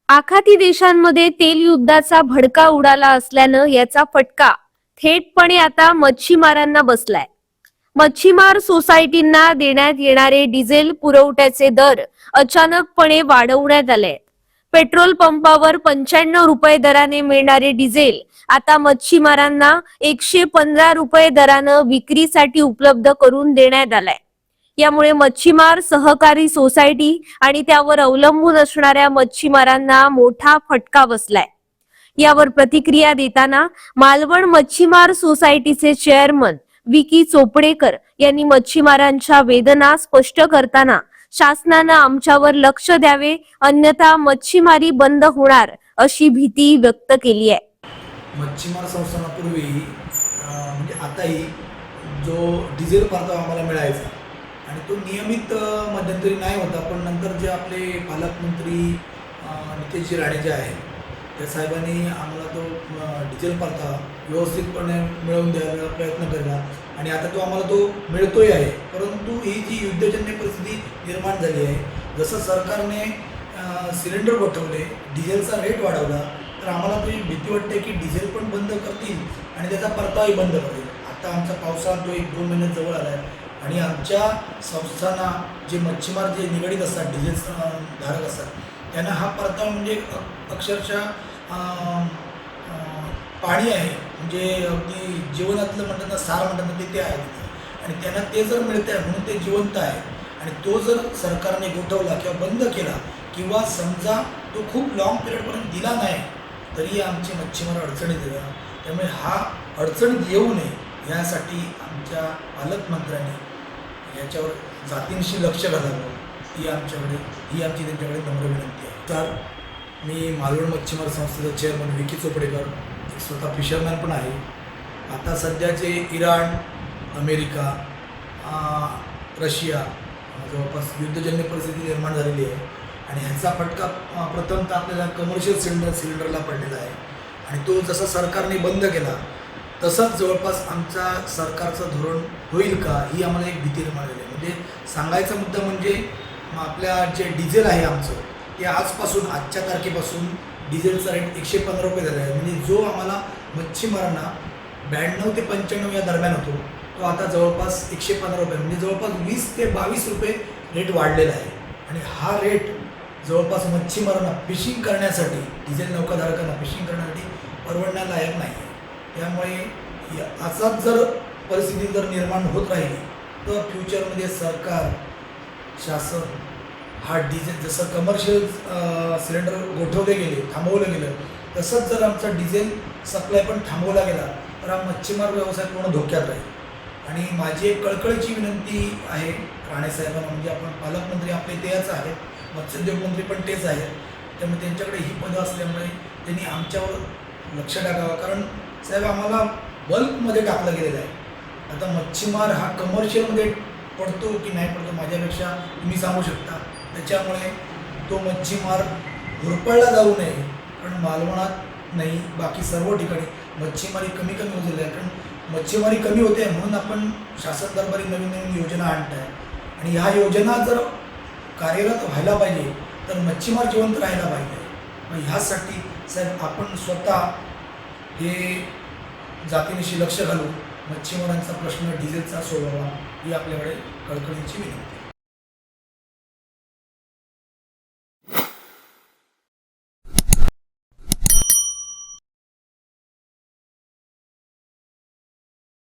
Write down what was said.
आखाती देशांमध्ये तेल युद्धाचा भडका उडाला असल्यानं याचा फटका थेटपणे आता मच्छीमारांना बसलाय. मच्छीमार सोसायटींना देण्यात येणारे डिझेल पुरवठ्याचे दर अचानकपणे वाढवण्यात आले. पेट्रोल पंपावर 95 रुपये दराने मिळणारे डिझेल आता मच्छीमारांना 115 रुपये दरानं विक्रीसाठी उपलब्ध करून देण्यात आलाय. यामुळे मच्छीमार सहकारी सोसायटी आणि त्यावर अवलंबून असणाऱ्या मच्छीमारांना मोठा फटका बसलाय. यावर प्रतिक्रिया देताना मालवण मच्छीमार सोसायटीचे चेअरमन विकी चोपडेकर यांनी मच्छीमारांच्या वेदना स्पष्ट करताना शासनानं आमच्यावर लक्ष द्यावे, अन्यथा मच्छीमारी बंद होणार अशी भीती व्यक्त केली आहे. मच्छीमार संस्थानापूर्वी म्हणजे आताही जो डिझेल परतावा आम्हाला मिळायचा आणि तो नियमित मध्यंतरी नाही होता, पण नंतर जे आपले पालकमंत्री नितेशजी राणे जे आहेत त्या साहेबांनी आम्हाला तो डिझेल परतावा व्यवस्थितपणे मिळवून द्यायला प्रयत्न केला आणि आता तो आम्हाला तो मिळतोही आहे. परंतु ही जी युद्धजन्य परिस्थिती निर्माण झाली आहे, जसं सरकारने सिलेंडर गोठवले, डिझेलचा रेट वाढवला, तर आम्हाला तरी भीती वाटते की डिझेल पण बंद करतील आणि त्याचा परतावाही बंद करतील. आता आमचा पावसाळा तो 1-2 महिने जवळ आला आहे आणि आमच्या संस्थांना जे मच्छीमार जे निगडीत असतात, डिझेल धारक असतात, त्यांना हा परतावा म्हणजे अक्षरशः पाणी आहे, म्हणजे अगदी जीवनातलं म्हणतात ना, सार म्हणतात ना, ते आहे आणि त्यांना ते जर मिळतं आहे म्हणून ते जिवंत आहे. आणि तो जर सरकारने गोठवला किंवा बंद केला किंवा समजा तो खूप लाँग पिरियडपर्यंत दिला नाही तरी आमचे मच्छीमार अडचणीत येतात. त्यामुळे हा अडचणीत येऊ नये यासाठी आमच्या पालकमंत्र्यांनी याच्यावर जातींशी लक्ष घालावं ही आमची त्यांच्याकडे नम्र विनंती आहे. तर मी मालवण मच्छीमार संस्थेचा चेअरमन विकी चोपडेकर, एक स्वतः फिशरमॅन पण आहे. आता सध्याचे इराण, अमेरिका, रशिया जवळपास युद्धजन्य परिस्थिती निर्माण झालेली आहे आणि ह्याचा फटका प्रथमतः आपल्याला कमर्शियल सिलेंडरला पडलेला आहे आणि तो जसा सरकारने बंद केला तसंच जवळपास आमचा सरकारचं धोरण होईल का ही आम्हाला एक भीती निर्माण झाली आहे. म्हणजे सांगायचा मुद्दा म्हणजे आपल्या जे डिझेल आहे आमचं, ते आजच्या तारखेपासून डिझेलचा रेट 115 रुपये झाला आहे. म्हणजे जो आम्हाला मच्छीमारांना 92 ते 95 या दरम्यान होतो, तो आता जवळपास 115 रुपये, म्हणजे जवळपास 20 ते 22 रुपये रेट वाढलेला आहे. आणि हा रेट जवळपास मच्छीमारांना फिशिंग करण्यासाठी, डिझेल नौकाधारकांना फिशिंग करण्यासाठी परवडण्यालायक नाही आहे. त्यामुळे असाच जर परिस्थिती जर निर्माण होत राहिली तर फ्युचरमध्ये सरकार, शासन हा डिझेल जसं कमर्शियल सिलेंडर गोठवले गेले, थांबवलं गेलं, तसंच जर आमचा डिझेल सप्लाय पण थांबवला गेला तर हा मच्छीमार व्यवसाय पूर्ण धोक्यात राहील. आणि माझी एक कळकळीची विनंती आहे राणेसाहेबांना, म्हणजे आपण पालकमंत्री आपले तेच आहेत, मत्स्योद्योग मंत्री पण तेच आहेत, त्यामुळे त्यांच्याकडे ही पदं असल्यामुळे त्यांनी आमच्यावर लक्ष टाकावं. कारण साहेब आम्हाला बल्कमध्ये टाकलं गेलेलं आहे. आता मच्छीमार हा कमर्शियलमध्ये पडतो की नाही पडतो माझ्यापेक्षा तुम्ही सांगू शकता. त्याच्यामुळे तो मच्छीमार हुरपळला जाऊ नये, कारण मालवणात नाही बाकी सर्व ठिकाणी मच्छीमारी कमी होत झाली आहे. कारण मच्छीमारी कमी होते म्हणून आपण शासन दरबारी नवीन नवीन योजना आणत आहे आणि ह्या योजना जर कार्यरत व्हायला पाहिजे तर मच्छीमार जिवंत राहायला पाहिजे. मग ह्यासाठी साहेब आपण स्वतः हे जातीनिशी लक्ष घालून मच्छीमारांचा प्रश्न डिझेलचा सोडवावा ही आपल्याकडे कळकळीची विनंती.